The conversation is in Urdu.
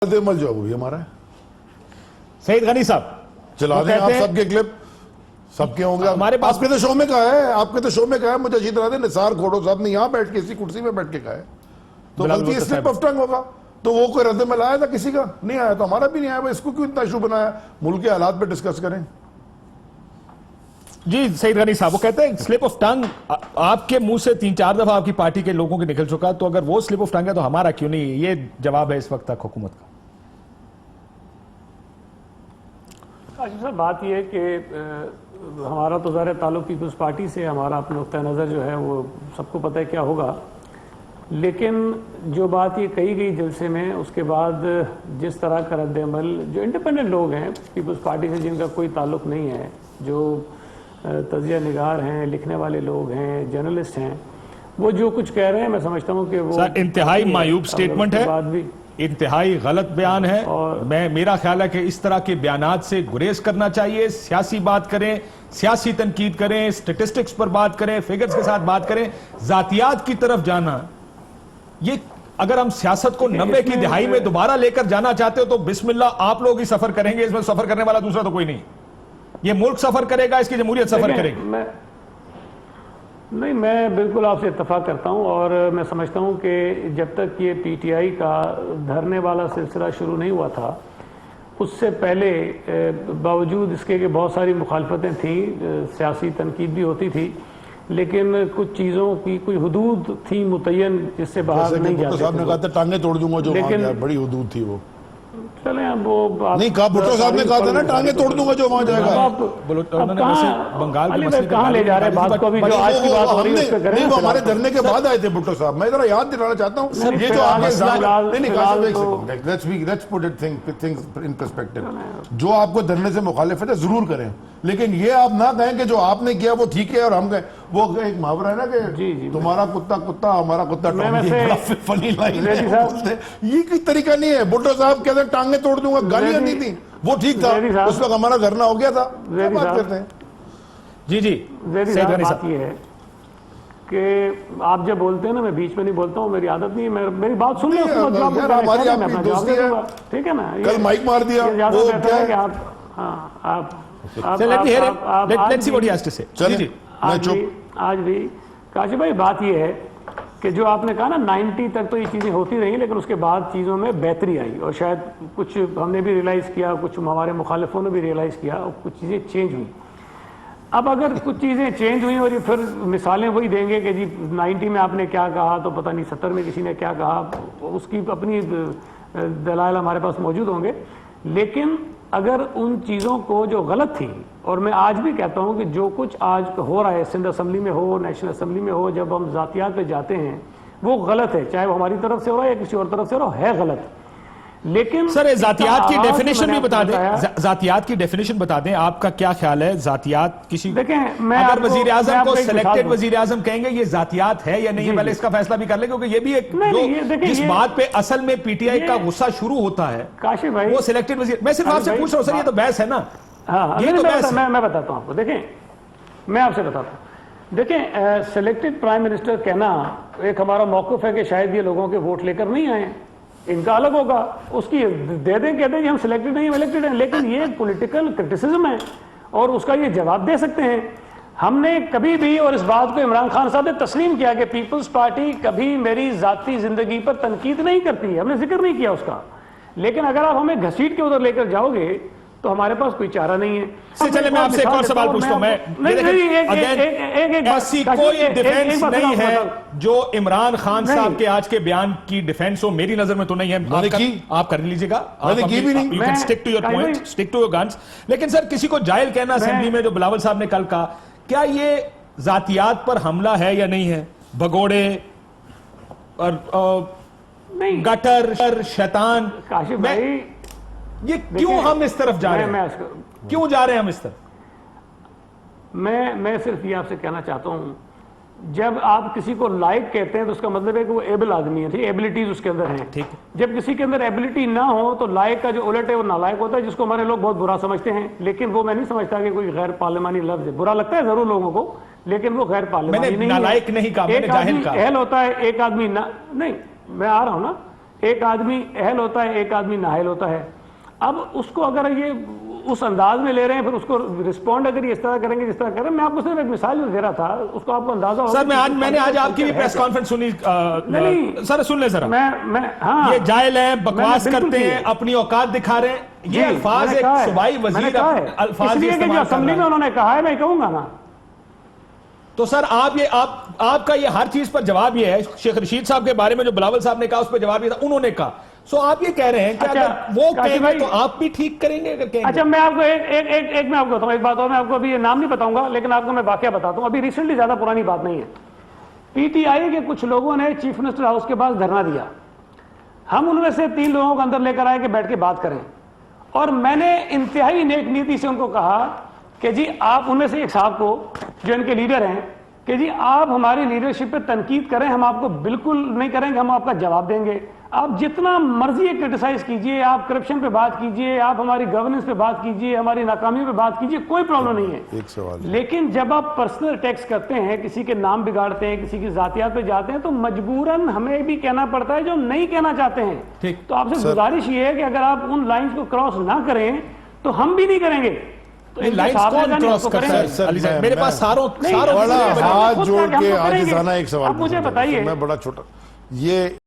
عمل جو وہ بھی ہمارا ہے. سعید غنی صاحب چلا دیں آپ سب کے کلپ, سب کے ہوں گے. ہمارے پاس آپ کے تو شو میں کہا ہے, آپ کے تو شو میں کہا ہے, مجھے اچھی طرح دے نثار کھوڑو صاحب نے یہاں بیٹھ کے اسی کرسی میں بیٹھ کے کہا ہے, تو غلطی سلپ آف ٹنگ ہوگا. تو وہ کوئی رد عمل آیا تھا کسی کا نہیں آیا, تو ہمارا بھی نہیں آیا. اس کو کیوں اتنا ایشو بنایا؟ ملک کے حالات پہ ڈسکس کریں. جی سعید غنی صاحب وہ کہتے ہیں سلپ آف ٹنگ آپ کے منہ سے 3-4 دفعہ آپ کی پارٹی کے لوگوں کے نکل چکا, تو اگر وہ سلپ آف ٹنگ ہے تو ہمارا کیوں نہیں؟ یہ جواب ہے اس وقت تک حکومت کا. کاشف صاحب بات یہ ہے کہ ہمارا تو ظاہر تعلق پیپلز پارٹی سے, ہمارا اپنا نقطہ نظر جو ہے وہ سب کو پتہ ہے کیا ہوگا, لیکن جو بات یہ کہی گئی جلسے میں اس کے بعد جس طرح کا رد عمل جو انڈیپینڈنٹ لوگ ہیں پیپلز پارٹی سے جن کا کوئی تعلق نہیں ہے, جو تجزیہ نگار ہیں, لکھنے والے لوگ ہیں, جرنلسٹ ہیں, وہ جو کچھ کہہ رہے ہیں میں سمجھتا ہوں کہ وہ انتہائی معیوب سٹیٹمنٹ ہے, انتہائی غلط بیان ہے. میرا خیال ہے کہ اس طرح کے بیانات سے گریز کرنا چاہیے. سیاسی بات کریں, سیاسی تنقید کریں, سٹیٹسٹکس پر بات کریں, فگرز کے ساتھ بات کریں. ذاتیات کی طرف جانا, یہ اگر ہم سیاست کو 90 کی دہائی میں دوبارہ لے کر جانا چاہتے ہو تو بسم اللہ آپ لوگ ہی سفر کریں گے, اس میں سفر کرنے والا دوسرا تو کوئی نہیں. یہ ملک سفر کرے گا, اس کی جمہوریت سفر کرے گی. نہیں, میں بالکل آپ سے اتفاق کرتا ہوں, اور میں سمجھتا ہوں کہ جب تک یہ پی ٹی آئی کا دھرنے والا سلسلہ شروع نہیں ہوا تھا, اس سے پہلے باوجود اس کے کہ بہت ساری مخالفتیں تھیں, سیاسی تنقید بھی ہوتی تھی, لیکن کچھ چیزوں کی کوئی حدود تھی متعین جس سے باہر نہیں جاتے. صاحب نے کہا تھا ٹانگیں توڑ دوں گا, جو وہاں گیا بڑی حدود تھی وہ. چلیں اب وہ نہیں کہا, بھٹو صاحب نے کہا تھا نا ٹانگیں توڑ دوں گا جو وہاں جائے گا. بنگال کہاں لے جا رہے ہیں بات کو؟ ابھی جو آج کی بات ہو رہی ہے اس پہ کریں. نہیں, وہ ہمارے دھرنے کے بعد آئے تھے بھٹو صاحب. میں ذرا یاد دلانا چاہتا ہوں, یہ جو آپ جو آپ کو دھرنے سے مخالفت ہے ضرور کریں, لیکن یہ آپ نہ کہیں کہ جو آپ نے کیا وہ ٹھیک ہے اور ہم کہیں. وہ ایک محاورہ ہے نا کہ تمہارا کتا کتا ہمارا کتا ٹانگی, بڑا فنی لائن ہے. یہ کوئی طریقہ نہیں ہے. بھٹو صاحب کہتے ہیں ٹانگیں توڑ دوں گا, گالیاں نہیں تھیں, وہ ٹھیک تھا, اس وقت ہمارا دھرنا ہو گیا تھا. کیا بات کرتے ہیں؟ جی جی بات یہ ہے کہ آپ جب بولتے ہیں نا, میں بیچ میں نہیں بولتا ہوں, میری عادت نہیں ہے, میری بات سن لیں, ٹھیک ہے نا. کل مائک مار دیا, آج بھی کاشف بھائی بات یہ ہے کہ جو آپ نے کہا نا 90 تک تو یہ چیزیں ہوتی رہی, لیکن اس کے بعد چیزوں میں بہتری آئی, اور شاید کچھ ہم نے بھی ریلائز کیا, کچھ ہمارے مخالفوں نے بھی ریلائز کیا, اور کچھ چیزیں چینج ہوئی. اب اگر کچھ چیزیں چینج ہوئیں اور یہ پھر مثالیں وہی دیں گے کہ جی 90 میں آپ نے کیا کہا تو پتہ نہیں 70 میں کسی نے کیا کہا, اس کی اپنی دلائل ہمارے پاس موجود ہوں گے. لیکن اگر ان چیزوں کو جو غلط تھی, اور میں آج بھی کہتا ہوں کہ جو کچھ آج ہو رہا ہے سندھ اسمبلی میں ہو, نیشنل اسمبلی میں ہو, جب ہم ذاتیات پہ جاتے ہیں وہ غلط ہے, چاہے وہ ہماری طرف سے ہو رہا ہے یا کسی اور طرف سے ہو رہا ہے غلط. لیکن سر ذاتیات کی ڈیفینیشن بھی بتا دیں, ذاتیات کی ڈیفینیشن بتا دیں, آپ کا کیا خیال ہے ذاتیات؟ کسی اگر وزیر اعظم کو سلیکٹڈ وزیر اعظم کہیں گے یہ ذاتیات ہے یا نہیں ہے, پہلے اس کا فیصلہ بھی کر لیں, کیونکہ یہ بھی ایک جس بات پہ اصل میں پی ٹی آئی کا غصہ شروع ہوتا ہے وہ سلیکٹڈ وزیر. میں صرف آپ سے پوچھ رہا ہوں سر, یہ تو بحث ہے نا. میں بتاتا ہوں آپ کو. دیکھیں میں آپ سے بتاتا ہوں, دیکھیں سلیکٹڈ پرائم منسٹر کہنا ایک ہمارا موقف ہے کہ شاید یہ لوگوں کے ووٹ لے کر نہیں آئے, ان کا الگ ہوگا, اس کی دے دیں, کہتے ہیں کہ ہم سلیکٹڈ نہیں, ہم الیکٹڈ ہیں, لیکن یہ پولیٹیکل کرٹیسزم ہے اور اس کا یہ جواب دے سکتے ہیں. ہم نے کبھی بھی, اور اس بات کو عمران خان صاحب نے تسلیم کیا کہ پیپلز پارٹی کبھی میری ذاتی زندگی پر تنقید نہیں کرتی, ہم نے ذکر نہیں کیا اس کا, لیکن اگر آپ ہمیں گھسیٹ کے ادھر لے کر جاؤ گے تو ہمارے پاس کوئی چارہ نہیں ہے. چلے میں آپ سے ایک اور سوال پوچھتا ہوں, ایسی کوئی ڈیفینس نہیں ہے جو عمران خان صاحب کے آج کے بیان کی ڈیفینس ہو, میری نظر میں تو نہیں ہے, آپ کر لیجئے گا, stick to your point, stick to your guns. لیکن سر کسی کو جاہل کہنا اسمبلی میں, جو بلاول صاحب نے کل کہا, کیا یہ ذاتیات پر حملہ ہے یا نہیں ہے؟ بھگوڑے اور گٹر شیطان, یہ کیوں ہم اس طرف جا رہے ہیں, کیوں جا رہے ہیں ہم اس طرف؟ میں صرف یہ آپ سے کہنا چاہتا ہوں, جب آپ کسی کو لائق کہتے ہیں تو اس کا مطلب ہے کہ وہ ایبل آدمی ہے, ایبلٹیز اس کے اندر ہیں. جب کسی کے اندر ایبلٹی نہ ہو تو لائق کا جو الٹ ہے وہ نالائق ہوتا ہے, جس کو ہمارے لوگ بہت برا سمجھتے ہیں, لیکن وہ میں نہیں سمجھتا کہ کوئی غیر پارلیمانی لفظ ہے. برا لگتا ہے ضرور لوگوں کو, لیکن وہ غیر پارلیمانی نہیں ہے. نالائق نہیں کہا, میں نے جاہل کہا. ایک اہل ہوتا ہے, ایک آدمی نہیں, میں آ رہا ہوں نا, ایک آدمی اہل ہوتا ہے، ایک آدمی نااہل ہوتا ہے. اب اس کو اگر یہ اس انداز میں لے رہے ہیں، پھر اس کو رسپونڈ اگر یہ اس طرح کریں گے جس طرح کریں. میں آپ کو صرف ایک مثال دے رہا تھا، اس کو آپ کو اندازہ ہوگا. سر میں نے آج آپ کی بھی پریس کانفرنس سنی. سر سن لیں ذرا. ہاں، یہ جاہل ہیں، بکواس کرتے ہیں، اپنی اوقات دکھا رہے ہیں. یہ الفاظ ایک صوبائی وزیر الفاظ اس لیے کہ جو اسمبلی میں انہوں نے کہا ہے میں کہوں گا نا. تو سر آپ کا یہ ہر چیز پر جواب یہ ہے. شیخ رشید صاحب کے بارے میں جو بلاول صاحب نے کہا اس پر جواب یہ تھا، انہوں نے کہا. سو آپ یہ کہہ رہے ہیں کہ اگر وہ کہیں گے تو آپ بھی ٹھیک کریں گے اگر کہیں گے. اچھا میں آپ کو ایک میں آپ کو بتاؤں ایک بات، اور میں آپ کو ابھی یہ نام نہیں بتاؤں گا لیکن آپ کو میں واقعہ بتاتا ہوں. ابھی ریسنٹلی، زیادہ پرانی بات نہیں ہے، پی ٹی آئی کے کچھ لوگوں نے چیف منسٹر ہاؤس کے پاس دھرنا دیا. ہم ان میں سے 3 لوگوں کو اندر لے کر آئے کہ بیٹھ کے بات کریں، اور میں نے انتہائی نیک نیتی سے ان کو کہا کہ جی آپ، ان میں سے ایک صاحب کو جو ان کے لیڈر ہیں، کہ جی آپ ہماری لیڈرشپ پہ تنقید کریں، ہم آپ کو بالکل نہیں کریں گے، ہم آپ کا جواب دیں گے. آپ جتنا مرضی کرٹیسائز کیجئے، آپ کرپشن پہ بات کیجئے، آپ ہماری گورننس پہ بات کیجئے، ہماری ناکامیوں پہ بات کیجئے، کوئی پرابلم نہیں ہے. لیکن جب آپ پرسنل اٹیکس کرتے ہیں، کسی کے نام بگاڑتے ہیں، کسی کی ذاتیات پہ جاتے ہیں، تو مجبوراً ہمیں بھی کہنا پڑتا ہے جو نہیں کہنا چاہتے ہیں. تو آپ سے گزارش یہ ہے کہ اگر آپ ان لائنز کو کراس نہ کریں تو ہم بھی نہیں کریں گے. میرے پاس ساروں ہاتھ جوڑ کے عاجزانہ ایک سوال مجھے بتائیے، میں بڑا چھوٹا، یہ